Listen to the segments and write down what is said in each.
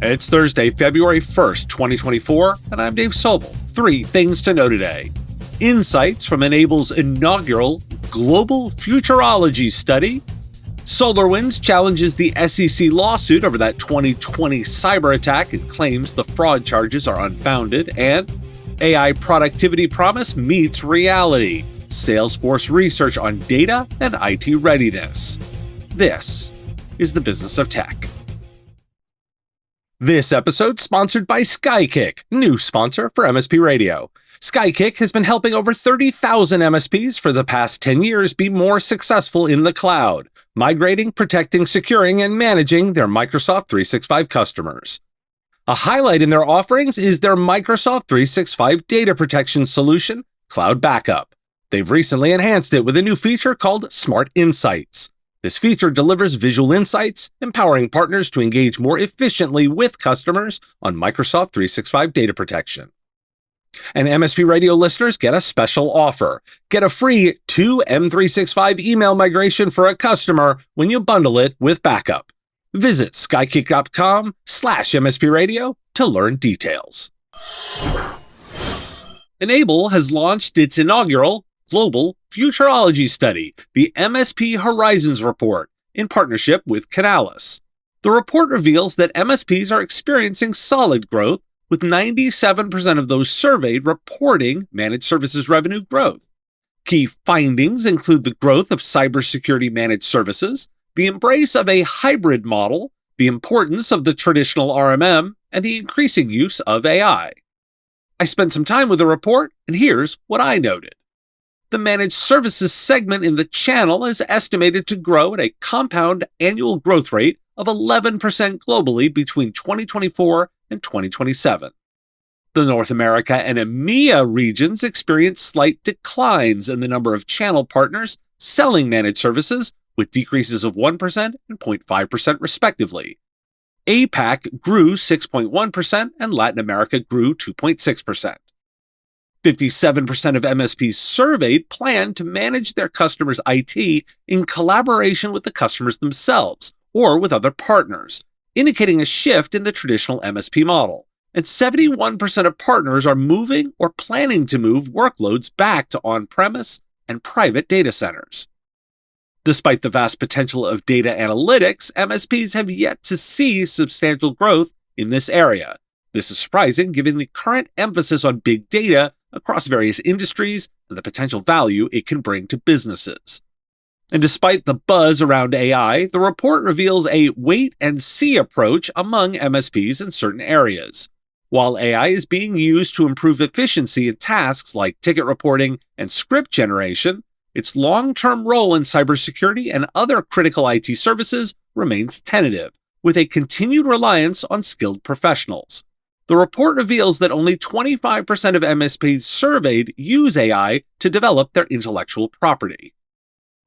It's Thursday, February 1st, 2024, and I'm Dave Sobel. 3 things to know today. Insights from Enable's inaugural Global Futurology Study. SolarWinds challenges the SEC lawsuit over that 2020 Cyberattack and claims the fraud charges are unfounded. And AI productivity promise meets reality. Salesforce research on data and IT readiness. This is the Business of Tech. This episode sponsored by Skykick, new sponsor for MSP Radio. Skykick has been helping over 30,000 MSPs for the past 10 years be more successful in the cloud, migrating, protecting, securing, and managing their Microsoft 365 customers. A highlight in their offerings is their Microsoft 365 data protection solution, Cloud Backup. They've recently enhanced it with a new feature called Smart Insights. This feature delivers visual insights, empowering partners to engage more efficiently with customers on Microsoft 365 data protection. And MSP Radio listeners get a special offer. Get a free 2 M365 email migration for a customer when you bundle it with backup. Visit skykick.com/MSP Radio to learn details. Enable has launched its inaugural Global Futurology Study, the MSP Horizons Report, in partnership with Canalys. The report reveals that MSPs are experiencing solid growth, with 97% of those surveyed reporting managed services revenue growth. Key findings include the growth of cybersecurity managed services, the embrace of a hybrid model, the importance of the traditional RMM, and the increasing use of AI. I spent some time with the report, and here's what I noted. The managed services segment in the channel is estimated to grow at a compound annual growth rate of 11% globally between 2024 and 2027. The North America and EMEA regions experience slight declines in the number of channel partners selling managed services, with decreases of 1% and 0.5% respectively. APAC grew 6.1% and Latin America grew 2.6%. 57% of MSPs surveyed plan to manage their customers' IT in collaboration with the customers themselves or with other partners, indicating a shift in the traditional MSP model. And 71% of partners are moving or planning to move workloads back to on-premise and private data centers. Despite the vast potential of data analytics, MSPs have yet to see substantial growth in this area. This is surprising given the current emphasis on big data across various industries and the potential value it can bring to businesses. And despite the buzz around AI, the report reveals a wait-and-see approach among MSPs in certain areas. While AI is being used to improve efficiency in tasks like ticket reporting and script generation, its long-term role in cybersecurity and other critical IT services remains tentative, with a continued reliance on skilled professionals. The report reveals that only 25% of MSPs surveyed use AI to develop their intellectual property.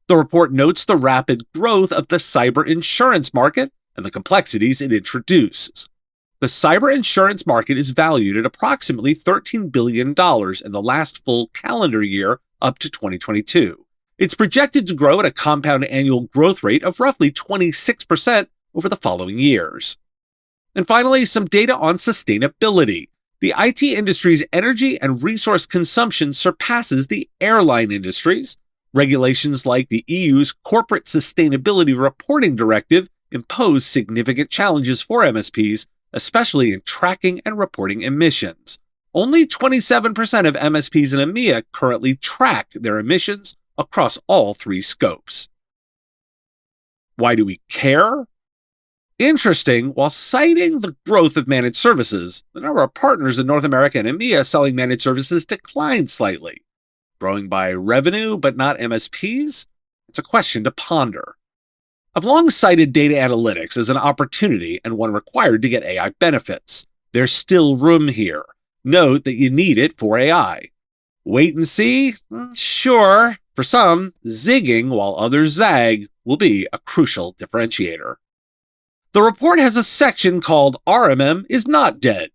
The report notes the rapid growth of the cyber insurance market and the complexities it introduces. The cyber insurance market is valued at approximately $13 billion in the last full calendar year up to 2022. It's projected to grow at a compound annual growth rate of roughly 26% over the following years. And finally, some data on sustainability. The IT industry's energy and resource consumption surpasses the airline industry's. Regulations like the EU's Corporate Sustainability Reporting Directive impose significant challenges for MSPs, especially in tracking and reporting emissions. Only 27% of MSPs in EMEA currently track their emissions across all 3 scopes. Why do we care? Interesting, while citing the growth of managed services, the number of partners in North America and EMEA selling managed services declined slightly. Growing by revenue, but not MSPs? It's a question to ponder. I've long cited data analytics as an opportunity and one required to get AI benefits. There's still room here. Note that you need it for AI. Wait and see? Sure. For some, zigging while others zag will be a crucial differentiator. The report has a section called RMM is not dead.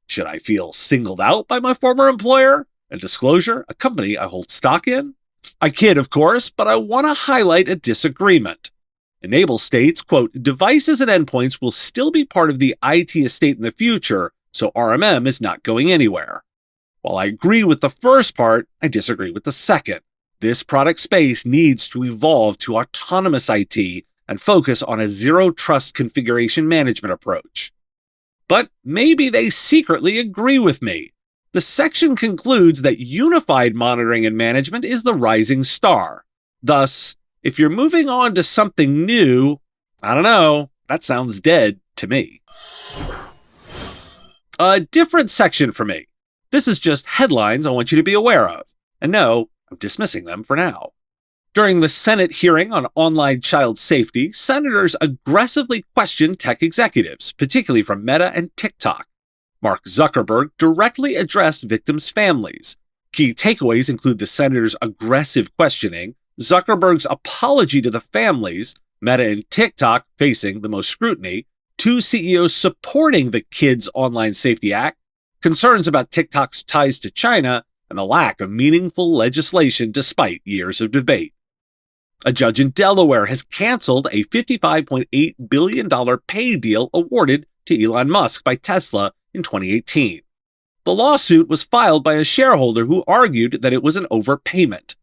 Should I feel singled out by my former employer? And disclosure, a company I hold stock in? I kid, of course, but I want to highlight a disagreement. Enable states, quote, devices and endpoints will still be part of the IT estate in the future, so RMM is not going anywhere. While I agree with the first part, I disagree with the second. This product space needs to evolve to autonomous IT and focus on a zero-trust configuration management approach. But maybe they secretly agree with me. The section concludes that unified monitoring and management is the rising star. Thus, if you're moving on to something new, I don't know, that sounds dead to me. A different section for me. This is just headlines I want you to be aware of. And no, I'm dismissing them for now. During the Senate hearing on online child safety, senators aggressively questioned tech executives, particularly from Meta and TikTok. Mark Zuckerberg directly addressed victims' families. Key takeaways include the senators' aggressive questioning, Zuckerberg's apology to the families, Meta and TikTok facing the most scrutiny, two CEOs supporting the Kids Online Safety Act, concerns about TikTok's ties to China, and the lack of meaningful legislation despite years of debate. A judge in Delaware has canceled a $55.8 billion pay deal awarded to Elon Musk by Tesla in 2018. The lawsuit was filed by a shareholder who argued that it was an overpayment.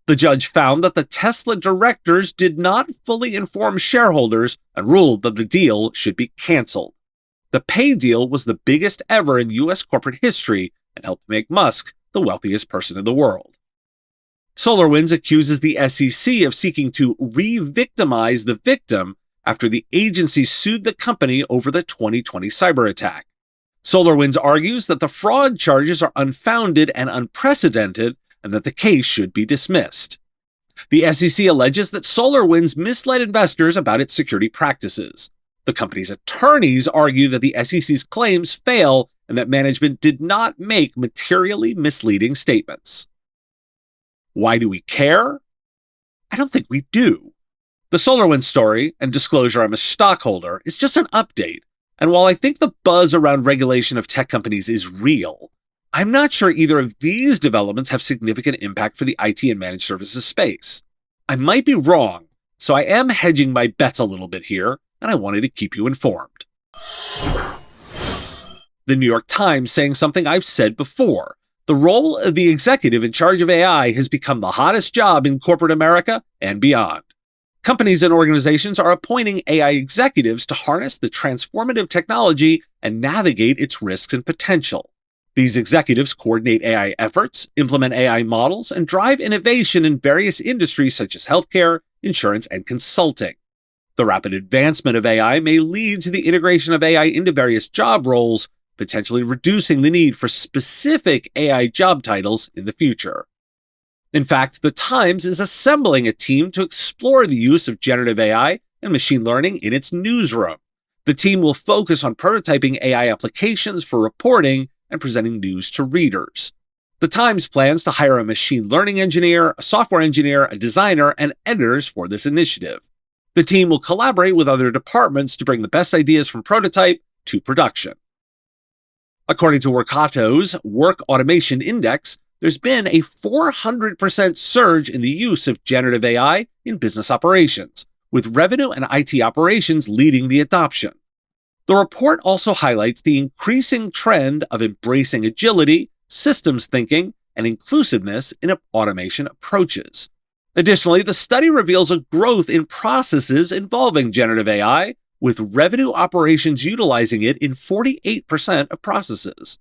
The judge found that the Tesla directors did not fully inform shareholders and ruled that the deal should be canceled. The pay deal was the biggest ever in U.S. corporate history and helped make Musk the wealthiest person in the world. SolarWinds accuses the SEC of seeking to re-victimize the victim after the agency sued the company over the 2020 cyberattack. SolarWinds argues that the fraud charges are unfounded and unprecedented and that the case should be dismissed. The SEC alleges that SolarWinds misled investors about its security practices. The company's attorneys argue that the SEC's claims fail and that management did not make materially misleading statements. Why do we care? I don't think we do. The SolarWinds story, and disclosure I'm a stockholder, is just an update, and while I think the buzz around regulation of tech companies is real, I'm not sure either of these developments have significant impact for the IT and managed services space. I might be wrong, so I am hedging my bets a little bit here, and I wanted to keep you informed. The New York Times saying something I've said before. The role of the executive in charge of AI has become the hottest job in corporate America and beyond. Companies and organizations are appointing AI executives to harness the transformative technology and navigate its risks and potential. These executives coordinate AI efforts, implement AI models, and drive innovation in various industries such as healthcare, insurance, and consulting. The rapid advancement of AI may lead to the integration of AI into various job roles, potentially reducing the need for specific AI job titles in the future. In fact, the Times is assembling a team to explore the use of generative AI and machine learning in its newsroom. The team will focus on prototyping AI applications for reporting and presenting news to readers. The Times plans to hire a machine learning engineer, a software engineer, a designer, and editors for this initiative. The team will collaborate with other departments to bring the best ideas from prototype to production. According to Workato's Work Automation Index, there's been a 400% surge in the use of generative AI in business operations, with revenue and IT operations leading the adoption. The report also highlights the increasing trend of embracing agility, systems thinking, and inclusiveness in automation approaches. Additionally, the study reveals a growth in processes involving generative AI, with revenue operations utilizing it in 48% of processes.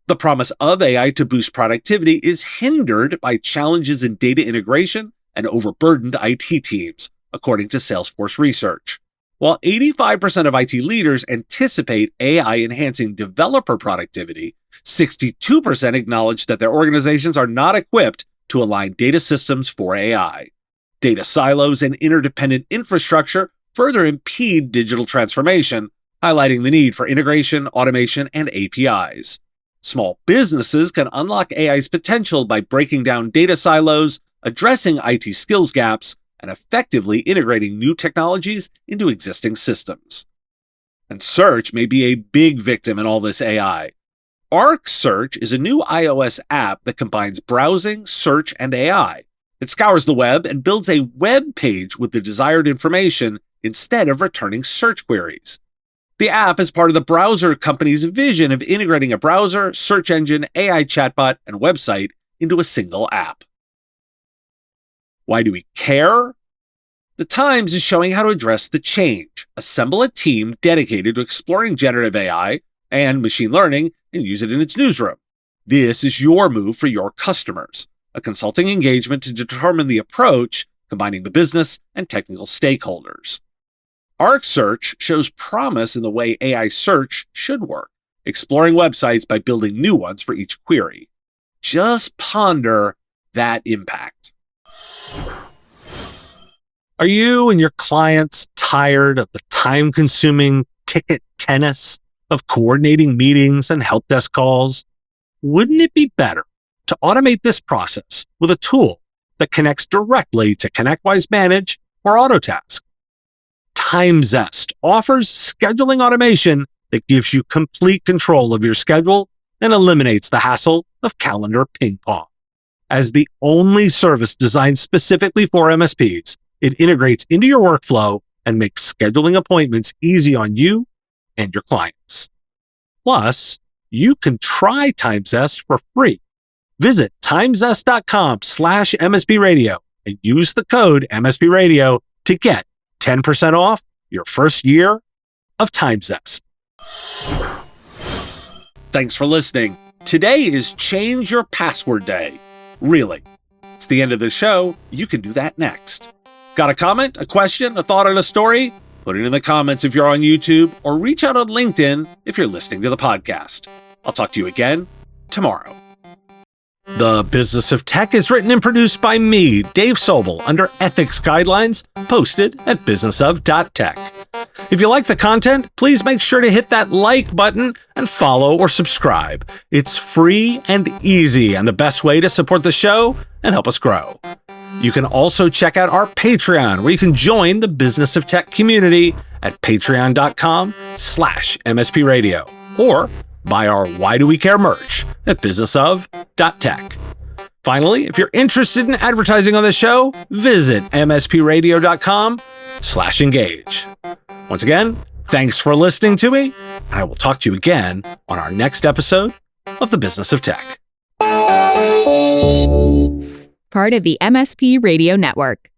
The promise of AI to boost productivity is hindered by challenges in data integration and overburdened IT teams, according to Salesforce research. While 85% of IT leaders anticipate AI enhancing developer productivity, 62% acknowledge that their organizations are not equipped to align data systems for AI. Data silos and interdependent infrastructure further impede digital transformation, highlighting the need for integration, automation, and APIs. Small businesses can unlock AI's potential by breaking down data silos, addressing IT skills gaps, and effectively integrating new technologies into existing systems. And search may be a big victim in all this AI. Arc Search is a new iOS app that combines browsing, search, and AI. It scours the web and builds a web page with the desired information instead of returning search queries. The app is part of the browser company's vision of integrating a browser, search engine, AI chatbot, and website into a single app. Why do we care? The Times is showing how to address the change. Assemble a team dedicated to exploring generative AI and machine learning and use it in its newsroom. This is your move for your customers, a consulting engagement to determine the approach, combining the business and technical stakeholders. Arc Search shows promise in the way AI search should work, exploring websites by building new ones for each query. Just ponder that impact. Are you and your clients tired of the time-consuming ticket tennis of coordinating meetings and help desk calls? Wouldn't it be better to automate this process with a tool that connects directly to ConnectWise Manage or Autotask? TimeZest offers scheduling automation that gives you complete control of your schedule and eliminates the hassle of calendar ping pong. As the only service designed specifically for MSPs, it integrates into your workflow and makes scheduling appointments easy on you and your clients. Plus, you can try TimeZest for free. Visit timezest.com/MSPradio and use the code MSPradio to get 10% off your first year of TimeZest. Thanks for listening. Today is Change Your Password Day. Really. It's the end of the show. You can do that next. Got a comment, a question, a thought on a story? Put it in the comments if you're on YouTube, or reach out on LinkedIn if you're listening to the podcast. I'll talk to you again tomorrow. The Business of Tech is written and produced by me, Dave Sobel, under ethics guidelines posted at businessof.tech. If you like the content, please make sure to hit that like button and follow or subscribe. It's free and easy and the best way to support the show and help us grow. You can also check out our Patreon, where you can join the Business of Tech community at patreon.com/MSPradio, or buy our Why Do We Care merch at businessof.tech. Finally, if you're interested in advertising on the show, visit mspradio.com/engage. Once again, thanks for listening to me, and I will talk to you again on our next episode of the Business of Tech. Part of the MSP Radio Network.